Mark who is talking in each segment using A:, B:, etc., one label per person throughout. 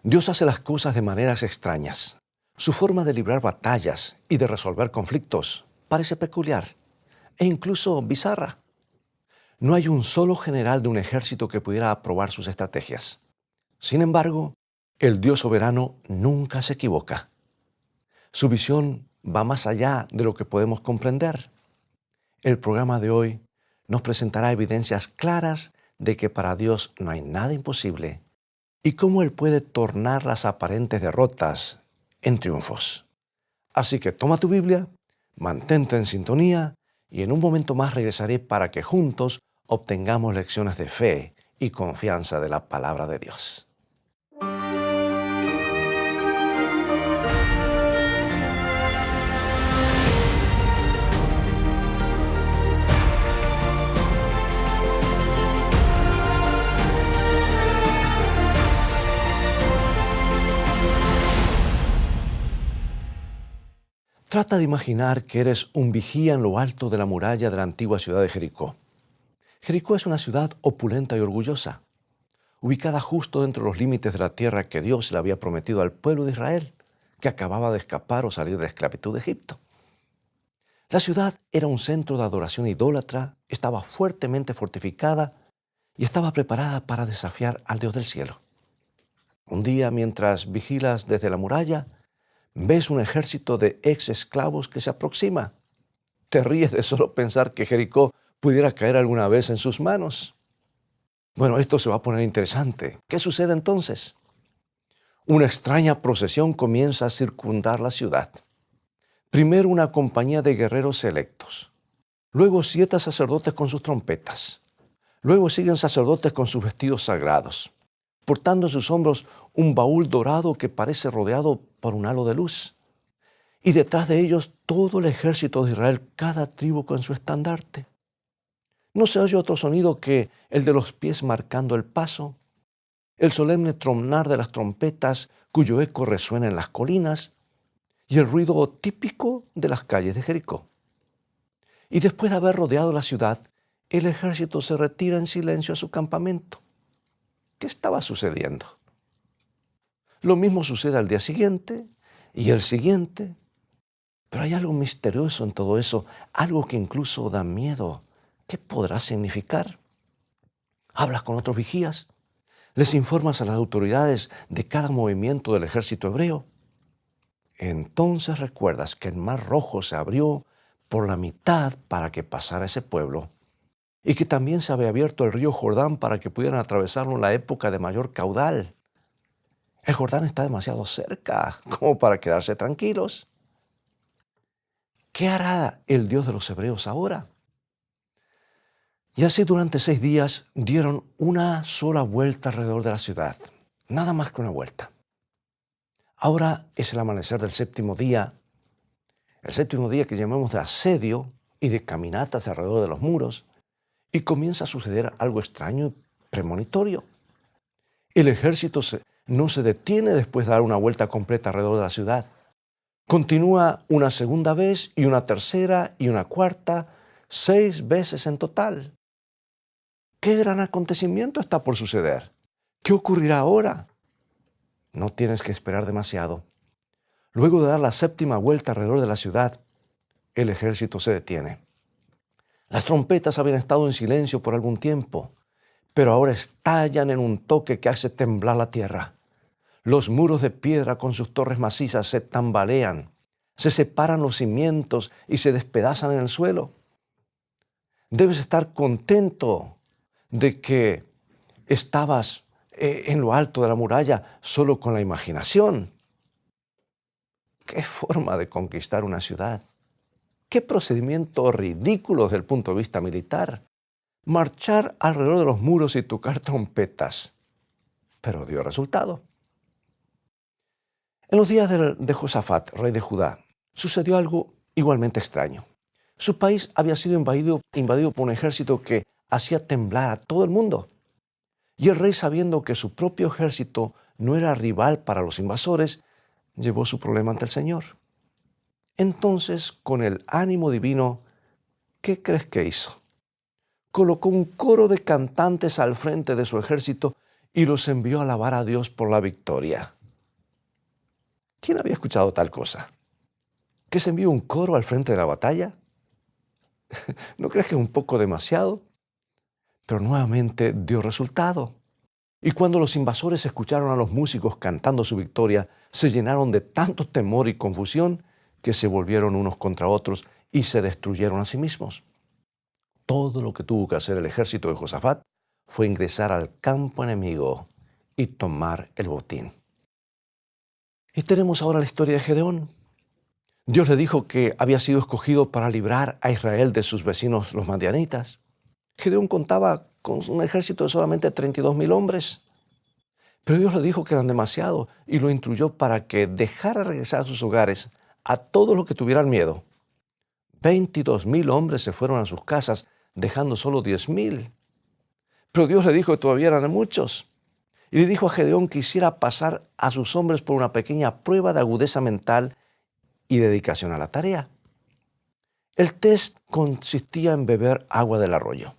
A: Dios hace las cosas de maneras extrañas. Su forma de librar batallas y de resolver conflictos parece peculiar e incluso bizarra. No hay un solo general de un ejército que pudiera aprobar sus estrategias. Sin embargo, el Dios soberano nunca se equivoca. Su visión va más allá de lo que podemos comprender. El programa de hoy nos presentará evidencias claras de que para Dios no hay nada imposible y cómo Él puede tornar las aparentes derrotas en triunfos. Así que toma tu Biblia, mantente en sintonía y en un momento más regresaré para que juntos obtengamos lecciones de fe y confianza de la palabra de Dios. Trata de imaginar que eres un vigía en lo alto de la muralla de la antigua ciudad de Jericó. Jericó es una ciudad opulenta y orgullosa, ubicada justo dentro de los límites de la tierra que Dios le había prometido al pueblo de Israel, que acababa de escapar o salir de la esclavitud de Egipto. La ciudad era un centro de adoración idólatra, estaba fuertemente fortificada y estaba preparada para desafiar al Dios del cielo. Un día, mientras vigilas desde la muralla, ves un ejército de ex esclavos que se aproxima. Te ríes de solo pensar que Jericó pudiera caer alguna vez en sus manos. Bueno, esto se va a poner interesante. ¿Qué sucede entonces? Una extraña procesión comienza a circundar la ciudad. Primero una compañía de guerreros selectos. Luego 7 sacerdotes con sus trompetas. Luego siguen sacerdotes con sus vestidos sagrados, portando en sus hombros un baúl dorado que parece rodeado por un halo de luz. Y detrás de ellos todo el ejército de Israel, cada tribu con su estandarte. No se oye otro sonido que el de los pies marcando el paso, el solemne tronar de las trompetas cuyo eco resuena en las colinas y el ruido típico de las calles de Jericó. Y después de haber rodeado la ciudad, el ejército se retira en silencio a su campamento. ¿Qué estaba sucediendo? Lo mismo sucede al día siguiente y el siguiente. Pero hay algo misterioso en todo eso, algo que incluso da miedo. ¿Qué podrá significar? Hablas con otros vigías, les informas a las autoridades de cada movimiento del ejército hebreo. Entonces recuerdas que el Mar Rojo se abrió por la mitad para que pasara ese pueblo y que también se había abierto el río Jordán para que pudieran atravesarlo en la época de mayor caudal. El Jordán está demasiado cerca como para quedarse tranquilos. ¿Qué hará el Dios de los hebreos ahora? Y así durante 6 días dieron una sola vuelta alrededor de la ciudad, nada más que una vuelta. Ahora es el amanecer del séptimo día, el séptimo día que llamamos de asedio y de caminatas alrededor de los muros, y comienza a suceder algo extraño y premonitorio. El ejército no se detiene después de dar una vuelta completa alrededor de la ciudad. Continúa una segunda vez y una tercera y una cuarta, 6 veces en total. ¿Qué gran acontecimiento está por suceder? ¿Qué ocurrirá ahora? No tienes que esperar demasiado. Luego de dar la 7ª vuelta alrededor de la ciudad, el ejército se detiene. Las trompetas habían estado en silencio por algún tiempo, pero ahora estallan en un toque que hace temblar la tierra. Los muros de piedra con sus torres macizas se tambalean, se separan los cimientos y se despedazan en el suelo. Debes estar contento de que estabas en lo alto de la muralla solo con la imaginación. ¿Qué forma de conquistar una ciudad? ¿Qué procedimiento ridículo desde el punto de vista militar? Marchar alrededor de los muros y tocar trompetas. Pero dio resultado. En los días de Josafat, rey de Judá, sucedió algo igualmente extraño. Su país había sido invadido por un ejército que hacía temblar a todo el mundo. Y el rey, sabiendo que su propio ejército no era rival para los invasores, llevó su problema ante el Señor. Entonces, con el ánimo divino, ¿qué crees que hizo? Colocó un coro de cantantes al frente de su ejército y los envió a alabar a Dios por la victoria. ¿Quién había escuchado tal cosa? ¿Que se envíe un coro al frente de la batalla? ¿No crees que es un poco demasiado? Pero nuevamente dio resultado. Y cuando los invasores escucharon a los músicos cantando su victoria, se llenaron de tanto temor y confusión que se volvieron unos contra otros y se destruyeron a sí mismos. Todo lo que tuvo que hacer el ejército de Josafat fue ingresar al campo enemigo y tomar el botín. Y tenemos ahora la historia de Gedeón. Dios le dijo que había sido escogido para librar a Israel de sus vecinos los madianitas. Gedeón contaba con un ejército de solamente 32,000 hombres. Pero Dios le dijo que eran demasiados y lo instruyó para que dejara regresar a sus hogares a todos los que tuvieran miedo. 22,000 hombres se fueron a sus casas, dejando solo 10,000. Pero Dios le dijo que todavía eran muchos. Y le dijo a Gedeón que hiciera pasar a sus hombres por una pequeña prueba de agudeza mental y dedicación a la tarea. El test consistía en beber agua del arroyo.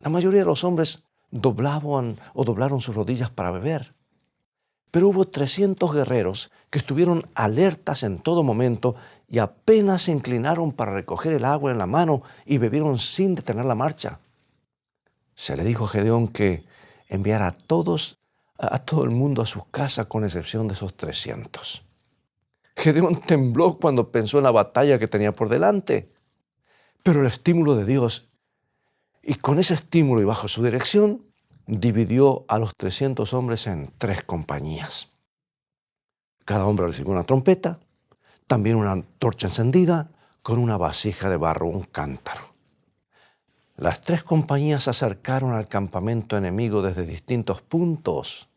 A: La mayoría de los hombres doblaron sus rodillas para beber. Pero hubo 300 guerreros que estuvieron alertas en todo momento y apenas se inclinaron para recoger el agua en la mano y bebieron sin detener la marcha. Se le dijo a Gedeón que enviara a todo el mundo a sus casas con excepción de esos 300. Gedeón tembló cuando pensó en la batalla que tenía por delante. Pero el estímulo de Dios, y con ese estímulo y bajo su dirección, dividió a los 300 hombres en 3 compañías. Cada hombre recibió una trompeta, también una antorcha encendida, con una vasija de barro, un cántaro. Las 3 compañías se acercaron al campamento enemigo desde distintos puntos.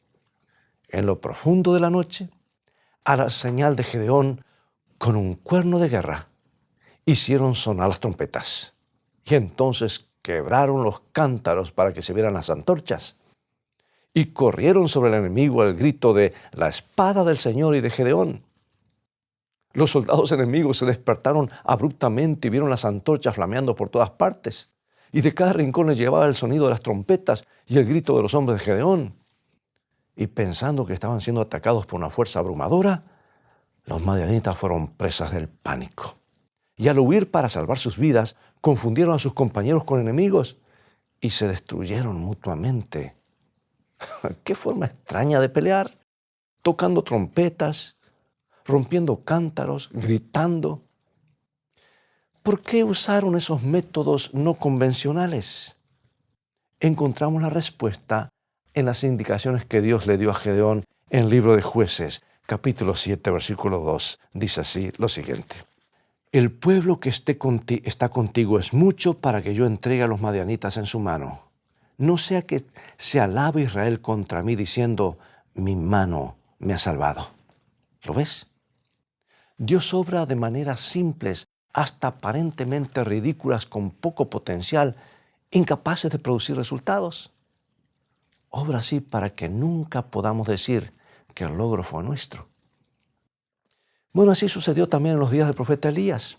A: En lo profundo de la noche, a la señal de Gedeón, con un cuerno de guerra, hicieron sonar las trompetas. Y entonces quebraron los cántaros para que se vieran las antorchas. Y corrieron sobre el enemigo al grito de la espada del Señor y de Gedeón. Los soldados enemigos se despertaron abruptamente y vieron las antorchas flameando por todas partes. Y de cada rincón les llevaba el sonido de las trompetas y el grito de los hombres de Gedeón. Y pensando que estaban siendo atacados por una fuerza abrumadora, los madianitas fueron presas del pánico. Y al huir para salvar sus vidas, confundieron a sus compañeros con enemigos y se destruyeron mutuamente. ¡Qué forma extraña de pelear! Tocando trompetas, rompiendo cántaros, gritando. ¿Por qué usaron esos métodos no convencionales? Encontramos la respuesta en las indicaciones que Dios le dio a Gedeón en el libro de Jueces, capítulo 7, versículo 2. Dice así lo siguiente. El pueblo que está contigo es mucho para que yo entregue a los madianitas en su mano. No sea que se alabe Israel contra mí diciendo, mi mano me ha salvado. ¿Lo ves? Dios obra de maneras simples, hasta aparentemente ridículas, con poco potencial, incapaces de producir resultados. Obra así para que nunca podamos decir que el logro fue nuestro. Bueno, así sucedió también en los días del profeta Elías.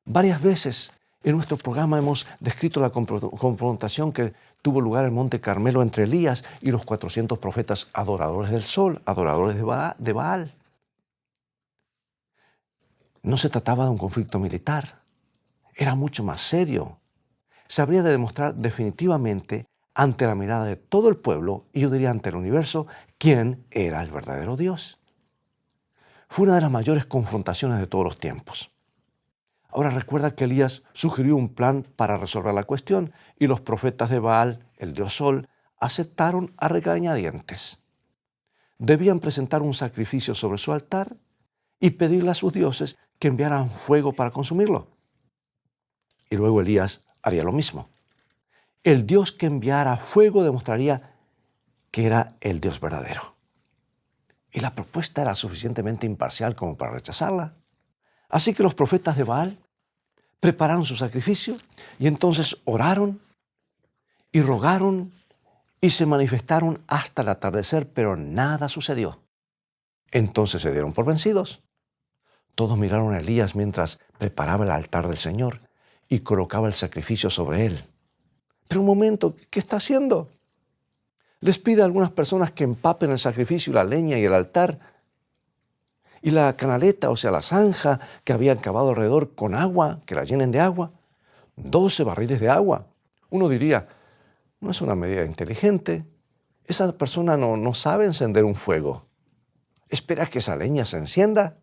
A: Varias veces en nuestro programa hemos descrito la confrontación que tuvo lugar en el Monte Carmelo entre Elías y los 400 profetas adoradores del sol, adoradores de Baal. No se trataba de un conflicto militar, era mucho más serio. Se habría de demostrar definitivamente ante la mirada de todo el pueblo, y yo diría ante el universo, quién era el verdadero Dios. Fue una de las mayores confrontaciones de todos los tiempos. Ahora recuerda que Elías sugirió un plan para resolver la cuestión y los profetas de Baal, el dios Sol, aceptaron a regañadientes. Debían presentar un sacrificio sobre su altar y pedirle a sus dioses que enviaran fuego para consumirlo. Y luego Elías haría lo mismo. El Dios que enviara fuego demostraría que era el Dios verdadero. Y la propuesta era suficientemente imparcial como para rechazarla. Así que los profetas de Baal prepararon su sacrificio y entonces oraron y rogaron y se manifestaron hasta el atardecer, pero nada sucedió. Entonces se dieron por vencidos. Todos miraron a Elías mientras preparaba el altar del Señor y colocaba el sacrificio sobre él. Pero un momento, ¿qué está haciendo? Les pide a algunas personas que empapen el sacrificio, la leña y el altar, y la canaleta, o sea, la zanja que habían cavado alrededor con agua, que la llenen de agua. 12 barriles de agua. Uno diría, no es una medida inteligente. Esa persona no sabe encender un fuego. ¿Espera que esa leña se encienda?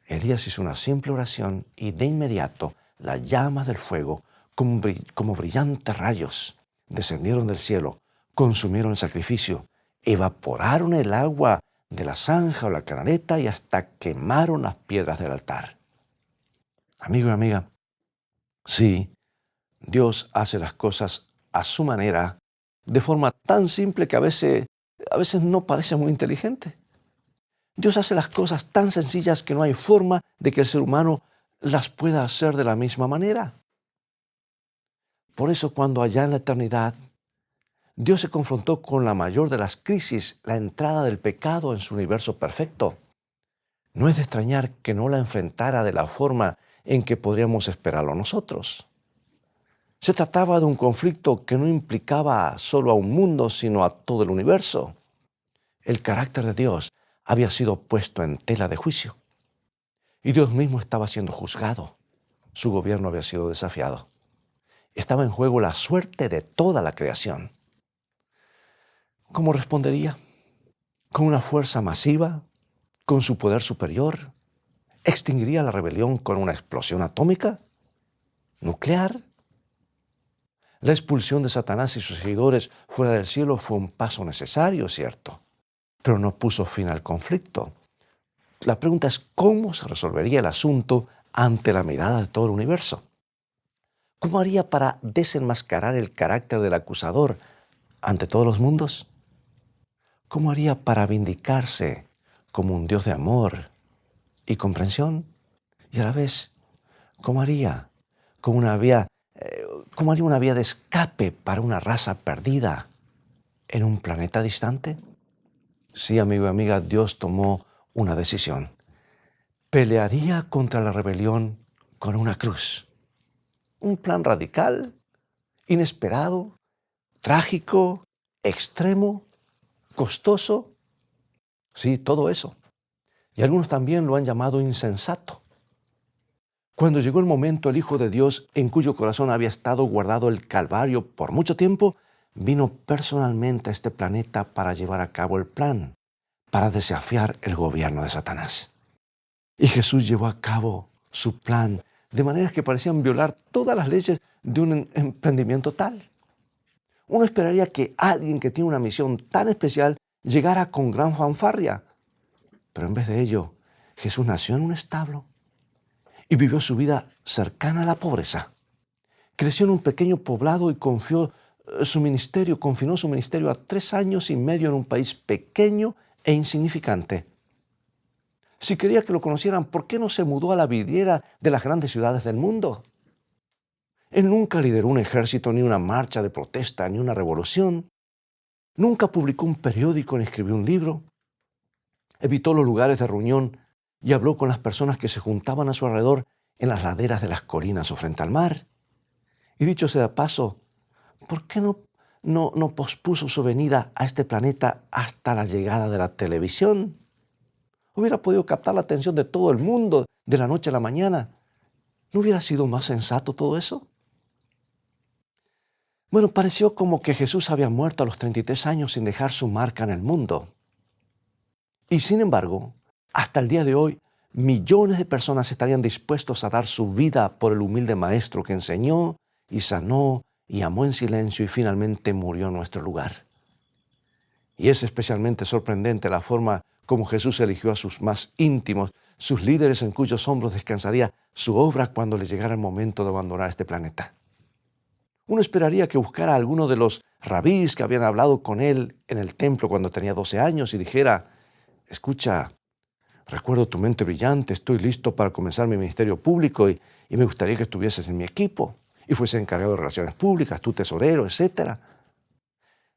A: Elías hizo una simple oración y de inmediato las llamas del fuego, como brillantes rayos, descendieron del cielo, consumieron el sacrificio, evaporaron el agua de la zanja o la canaleta y hasta quemaron las piedras del altar. Amigo y amiga, sí, Dios hace las cosas a su manera, de forma tan simple que a veces no parece muy inteligente. Dios hace las cosas tan sencillas que no hay forma de que el ser humano las pueda hacer de la misma manera. Por eso cuando allá en la eternidad Dios se confrontó con la mayor de las crisis, la entrada del pecado en su universo perfecto, no es de extrañar que no la enfrentara de la forma en que podríamos esperarlo nosotros. Se trataba de un conflicto que no implicaba solo a un mundo, sino a todo el universo. El carácter de Dios había sido puesto en tela de juicio. Y Dios mismo estaba siendo juzgado. Su gobierno había sido desafiado. Estaba en juego la suerte de toda la creación. ¿Cómo respondería? ¿Con una fuerza masiva? ¿Con su poder superior? ¿Extinguiría la rebelión con una explosión atómica? ¿Nuclear? La expulsión de Satanás y sus seguidores fuera del cielo fue un paso necesario, ¿cierto? Pero no puso fin al conflicto. La pregunta es cómo se resolvería el asunto ante la mirada de todo el universo. ¿Cómo haría para desenmascarar el carácter del acusador ante todos los mundos? ¿Cómo haría para vindicarse como un Dios de amor y comprensión? Y a la vez, ¿cómo haría una vía de escape para una raza perdida en un planeta distante? Sí, amigo y amiga, Dios tomó una decisión. Pelearía contra la rebelión con una cruz. Un plan radical, inesperado, trágico, extremo, costoso. Sí, todo eso. Y algunos también lo han llamado insensato. Cuando llegó el momento, el Hijo de Dios, en cuyo corazón había estado guardado el Calvario por mucho tiempo, vino personalmente a este planeta para llevar a cabo el plan, para desafiar el gobierno de Satanás. Y Jesús llevó a cabo su plan de maneras que parecían violar todas las leyes de un emprendimiento tal. Uno esperaría que alguien que tiene una misión tan especial llegara con gran fanfarria. Pero en vez de ello, Jesús nació en un establo y vivió su vida cercana a la pobreza. Creció en un pequeño poblado y confinó su ministerio a 3 años y medio en un país pequeño e insignificante. Si quería que lo conocieran, ¿por qué no se mudó a la vidriera de las grandes ciudades del mundo? Él nunca lideró un ejército, ni una marcha de protesta, ni una revolución. Nunca publicó un periódico ni escribió un libro. Evitó los lugares de reunión y habló con las personas que se juntaban a su alrededor en las laderas de las colinas o frente al mar. Y dicho sea de paso, ¿por qué no pospuso su venida a este planeta hasta la llegada de la televisión? Hubiera podido captar la atención de todo el mundo de la noche a la mañana. ¿No hubiera sido más sensato todo eso? Bueno, pareció como que Jesús había muerto a los 33 años sin dejar su marca en el mundo. Y sin embargo, hasta el día de hoy, millones de personas estarían dispuestos a dar su vida por el humilde maestro que enseñó y sanó y amó en silencio y finalmente murió en nuestro lugar. Y es especialmente sorprendente la forma como Jesús eligió a sus más íntimos, sus líderes en cuyos hombros descansaría su obra cuando le llegara el momento de abandonar este planeta. Uno esperaría que buscara a alguno de los rabís que habían hablado con él en el templo cuando tenía 12 años y dijera: escucha, recuerdo tu mente brillante, estoy listo para comenzar mi ministerio público y me gustaría que estuvieses en mi equipo y fuese encargado de relaciones públicas, tu tesorero, etc.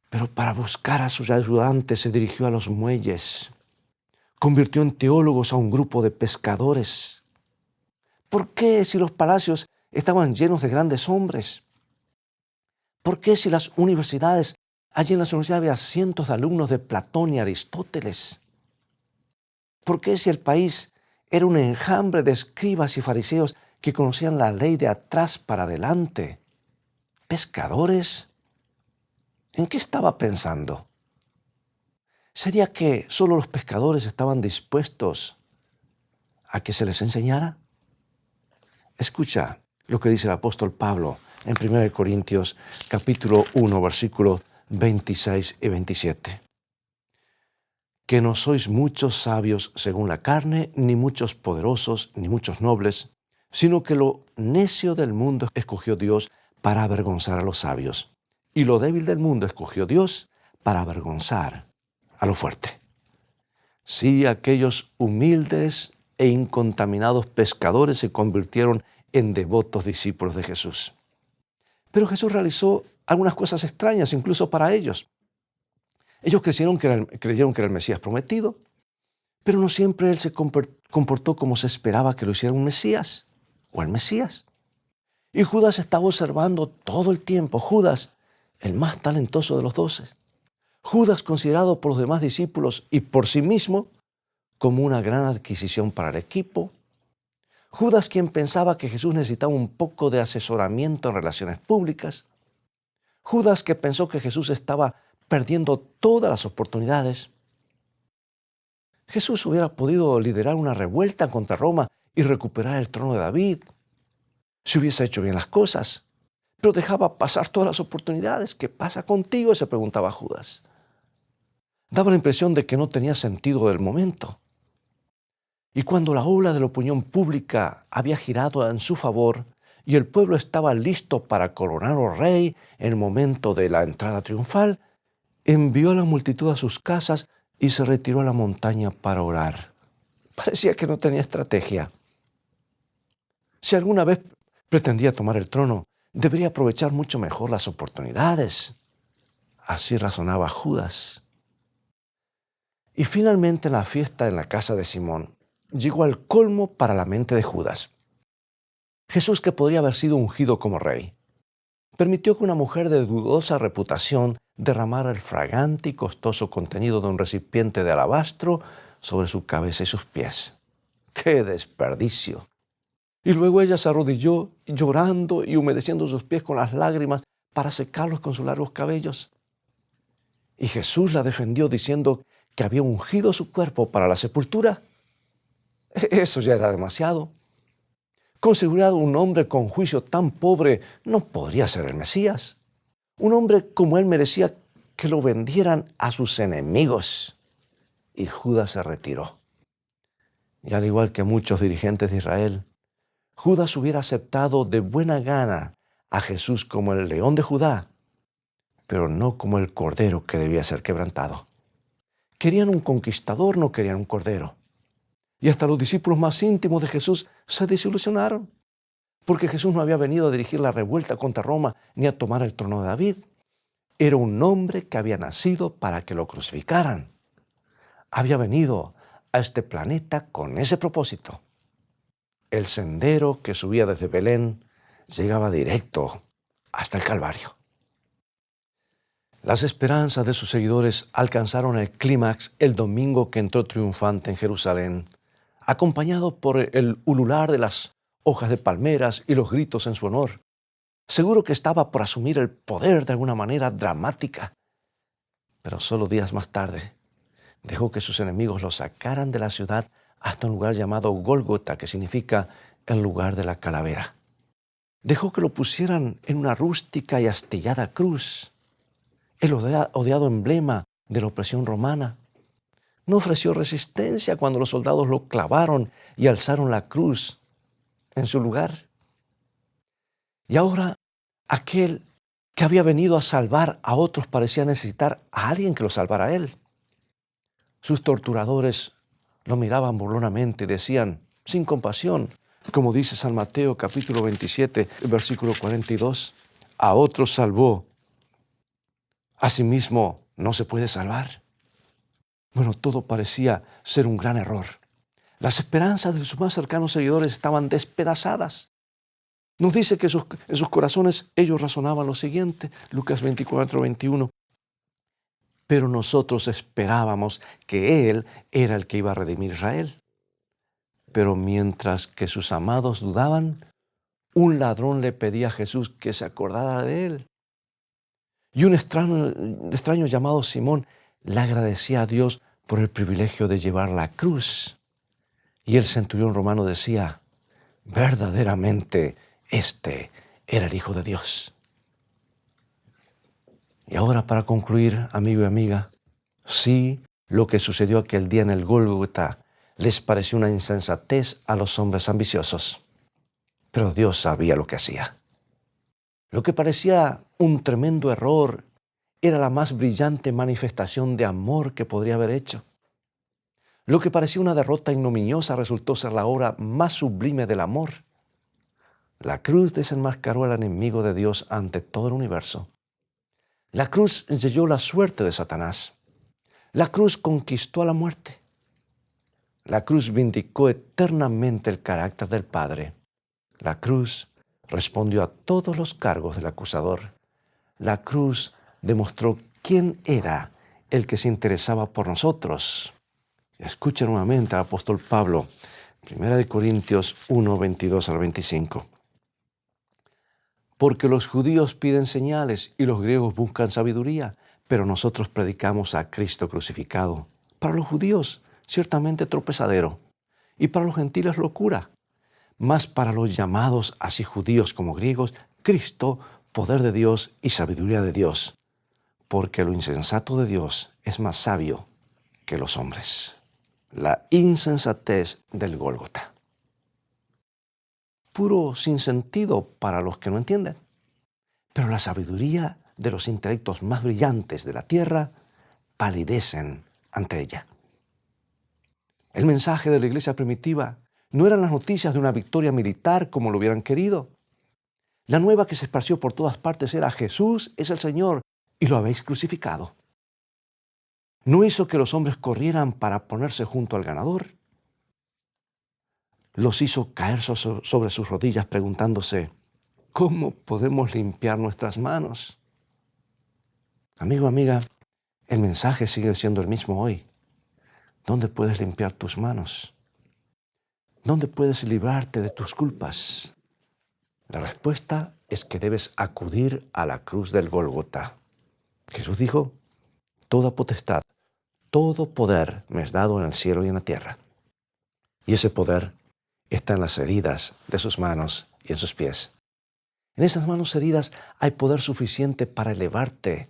A: Pero para buscar a sus ayudantes se dirigió a los muelles, convirtió en teólogos a un grupo de pescadores. ¿Por qué si los palacios estaban llenos de grandes hombres? ¿Por qué si las universidades Allí en la universidad había cientos de alumnos de Platón y Aristóteles. ¿Por qué si el país era un enjambre de escribas y fariseos que conocían la ley de atrás para adelante? ¿Pescadores? ¿En qué estaba pensando? ¿Sería que solo los pescadores estaban dispuestos a que se les enseñara? Escucha lo que dice el apóstol Pablo en 1 Corintios capítulo 1, versículos 26 y 27. Que no sois muchos sabios según la carne, ni muchos poderosos, ni muchos nobles, sino que lo necio del mundo escogió Dios para avergonzar a los sabios, y lo débil del mundo escogió Dios para avergonzar a lo fuerte. Sí, aquellos humildes e incontaminados pescadores se convirtieron en devotos discípulos de Jesús. Pero Jesús realizó algunas cosas extrañas incluso para ellos. Ellos creyeron que era el Mesías prometido, pero no siempre Él se comportó como se esperaba que lo hiciera un Mesías o el Mesías. Y Judas estaba observando todo el tiempo. Judas, el más talentoso de los 12. Judas considerado por los demás discípulos y por sí mismo como una gran adquisición para el equipo. Judas, quien pensaba que Jesús necesitaba un poco de asesoramiento en relaciones públicas. Judas, que pensó que Jesús estaba perdiendo todas las oportunidades. Jesús hubiera podido liderar una revuelta contra Roma y recuperar el trono de David, si hubiese hecho bien las cosas, pero dejaba pasar todas las oportunidades. ¿Qué pasa contigo?, se preguntaba Judas. Daba la impresión de que no tenía sentido del momento. Y cuando la ola de la opinión pública había girado en su favor y el pueblo estaba listo para coronarlo rey en el momento de la entrada triunfal, envió a la multitud a sus casas y se retiró a la montaña para orar. Parecía que no tenía estrategia. Si alguna vez pretendía tomar el trono, debería aprovechar mucho mejor las oportunidades. Así razonaba Judas. Y finalmente la fiesta en la casa de Simón llegó al colmo para la mente de Judas. Jesús, que podría haber sido ungido como rey, permitió que una mujer de dudosa reputación derramara el fragante y costoso contenido de un recipiente de alabastro sobre su cabeza y sus pies. ¡Qué desperdicio! Y luego ella se arrodilló llorando y humedeciendo sus pies con las lágrimas para secarlos con sus largos cabellos. Y Jesús la defendió diciendo que había ungido su cuerpo para la sepultura. Eso ya era demasiado. Con seguridad un hombre con juicio tan pobre no podría ser el Mesías. Un hombre como él merecía que lo vendieran a sus enemigos. Y Judas se retiró. Y al igual que muchos dirigentes de Israel, Judas hubiera aceptado de buena gana a Jesús como el león de Judá, pero no como el cordero que debía ser quebrantado. Querían un conquistador, no querían un cordero. Y hasta los discípulos más íntimos de Jesús se desilusionaron, porque Jesús no había venido a dirigir la revuelta contra Roma ni a tomar el trono de David. Era un hombre que había nacido para que lo crucificaran. Había venido a este planeta con ese propósito. El sendero que subía desde Belén llegaba directo hasta el Calvario. Las esperanzas de sus seguidores alcanzaron el clímax el domingo que entró triunfante en Jerusalén, acompañado por el ulular de las hojas de palmeras y los gritos en su honor. Seguro que estaba por asumir el poder de alguna manera dramática. Pero solo días más tarde dejó que sus enemigos lo sacaran de la ciudad hasta un lugar llamado Gólgota, que significa el lugar de la calavera. Dejó que lo pusieran en una rústica y astillada cruz, el odiado emblema de la opresión romana. No ofreció resistencia cuando los soldados lo clavaron y alzaron la cruz en su lugar. Y ahora aquel que había venido a salvar a otros parecía necesitar a alguien que lo salvara a él. Sus torturadores lo miraban burlonamente y decían, sin compasión, como dice San Mateo capítulo 27, versículo 42, a otros salvó, a sí mismo no se puede salvar. Bueno, todo parecía ser un gran error. Las esperanzas de sus más cercanos seguidores estaban despedazadas. Nos dice que en sus corazones ellos razonaban lo siguiente, Lucas 24, 21. pero nosotros esperábamos que Él era el que iba a redimir a Israel. Pero mientras que sus amados dudaban, un ladrón le pedía a Jesús que se acordara de él. Y un extraño llamado Simón le agradecía a Dios por el privilegio de llevar la cruz. Y el centurión romano decía, verdaderamente este era el Hijo de Dios. Y ahora, para concluir, amigo y amiga, sí, lo que sucedió aquel día en el Gólgota les pareció una insensatez a los hombres ambiciosos. Pero Dios sabía lo que hacía. Lo que parecía un tremendo error era la más brillante manifestación de amor que podría haber hecho. Lo que parecía una derrota ignominiosa resultó ser la obra más sublime del amor. La cruz desenmascaró al enemigo de Dios ante todo el universo. La cruz selló la suerte de Satanás. La cruz conquistó a la muerte. La cruz vindicó eternamente el carácter del Padre. La cruz respondió a todos los cargos del acusador. La cruz demostró quién era el que se interesaba por nosotros. Escuchen nuevamente al apóstol Pablo, 1 Corintios 1, 22 al 25. Porque los judíos piden señales y los griegos buscan sabiduría, pero nosotros predicamos a Cristo crucificado. Para los judíos, ciertamente tropezadero, y para los gentiles locura. Mas para los llamados, así judíos como griegos, Cristo, poder de Dios y sabiduría de Dios. Porque lo insensato de Dios es más sabio que los hombres. La insensatez del Gólgota. Puro sinsentido para los que no entienden. Pero la sabiduría de los intelectos más brillantes de la tierra palidecen ante ella. El mensaje de la iglesia primitiva no eran las noticias de una victoria militar como lo hubieran querido. La nueva que se esparció por todas partes era Jesús es el Señor y lo habéis crucificado. No hizo que los hombres corrieran para ponerse junto al ganador. Los hizo caer sobre sus rodillas preguntándose, ¿cómo podemos limpiar nuestras manos? Amigo, amiga, el mensaje sigue siendo el mismo hoy. ¿Dónde puedes limpiar tus manos? ¿Dónde puedes librarte de tus culpas? La respuesta es que debes acudir a la cruz del Gólgota. Jesús dijo, toda potestad, todo poder me es dado en el cielo y en la tierra. Y ese poder está en las heridas de sus manos y en sus pies. En esas manos heridas hay poder suficiente para elevarte,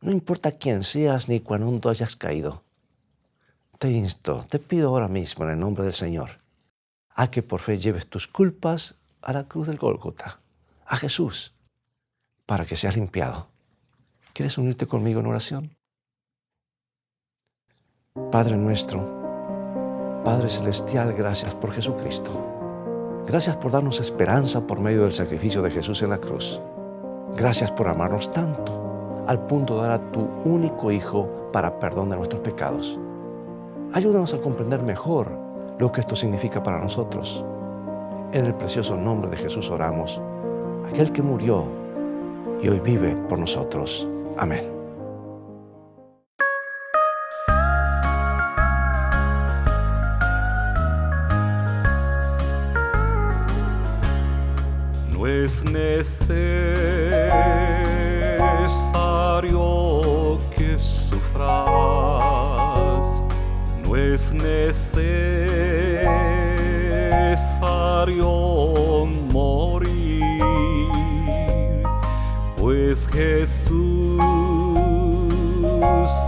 A: no importa quién seas ni cuán hondo hayas caído. Te insto, te pido ahora mismo en el nombre del Señor, a que por fe lleves tus culpas a la cruz del Gólgota, a Jesús, para que seas limpiado. ¿Quieres unirte conmigo en oración? Padre nuestro, Padre celestial, gracias por Jesucristo. Gracias por darnos esperanza por medio del sacrificio de Jesús en la cruz. Gracias por amarnos tanto, al punto de dar a tu único Hijo para perdón de nuestros pecados. Ayúdanos a comprender mejor lo que esto significa para nosotros. En el precioso nombre de Jesús oramos, aquel que murió y hoy vive por nosotros. Amén.
B: No es necesario que sufras, no es necesario morir, pues Jesús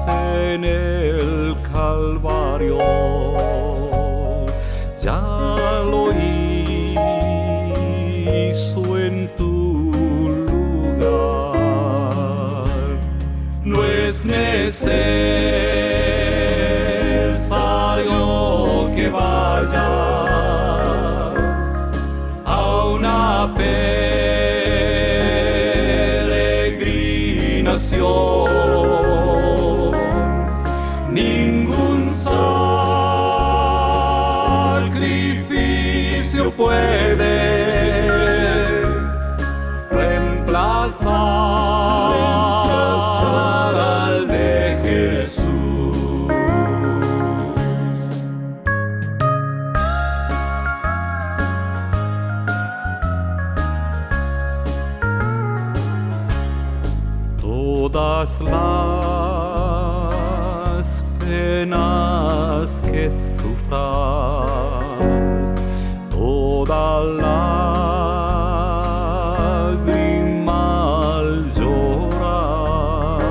B: en el Calvario ya lo hizo en tu lugar. No es necesario que vayas a una peregrinación. Ningún sacrificio puede reemplazar al de Jesús. todas las penas que sufras, toda lágrima al llorar,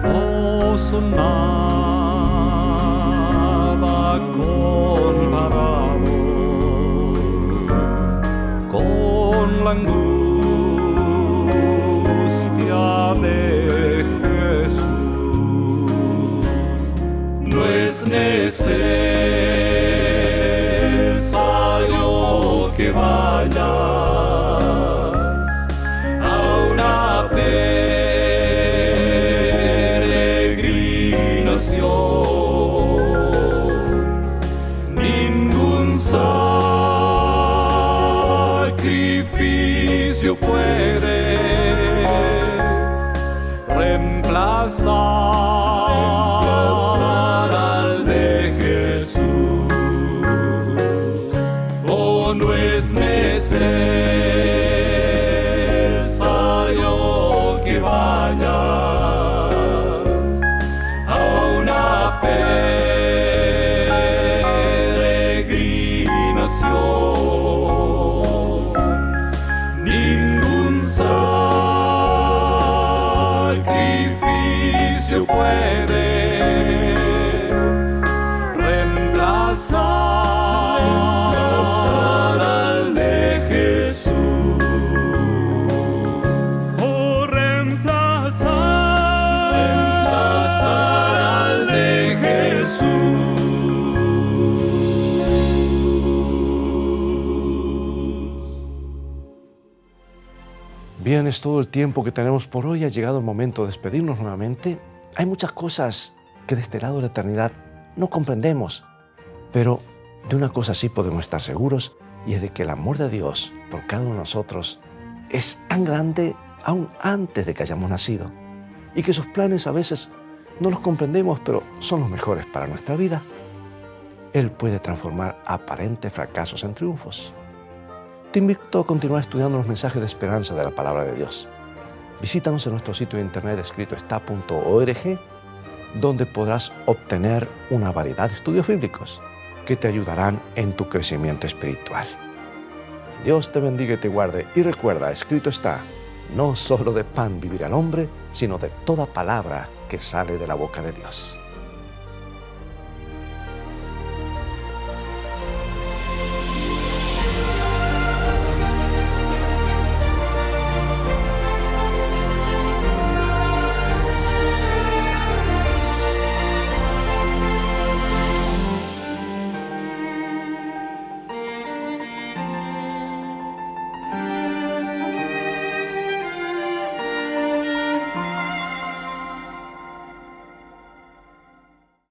B: no son nada comparado con la angustia de Jesús. No es necesario que vayas a una peregrinación, ningún sacrificio puede reemplazar al de Jesús. Oh, no es necesario que vayas a una peregrinación, ningún sacrificio puede reemplazar al de Jesús. Oh, reemplazar al de Jesús.
A: Bien, es todo el tiempo que tenemos por hoy. Ha llegado el momento de despedirnos nuevamente. Hay muchas cosas que de este lado de la eternidad no comprendemos, pero de una cosa sí podemos estar seguros, y es de que el amor de Dios por cada uno de nosotros es tan grande aún antes de que hayamos nacido, y que sus planes a veces no los comprendemos, pero son los mejores para nuestra vida. Él puede transformar aparentes fracasos en triunfos. Te invito a continuar estudiando los mensajes de esperanza de la Palabra de Dios. Visítanos en nuestro sitio de internet escritoestá.org, donde podrás obtener una variedad de estudios bíblicos que te ayudarán en tu crecimiento espiritual. Dios te bendiga y te guarde, y recuerda, escrito está, no solo de pan vivirá el hombre, sino de toda palabra que sale de la boca de Dios.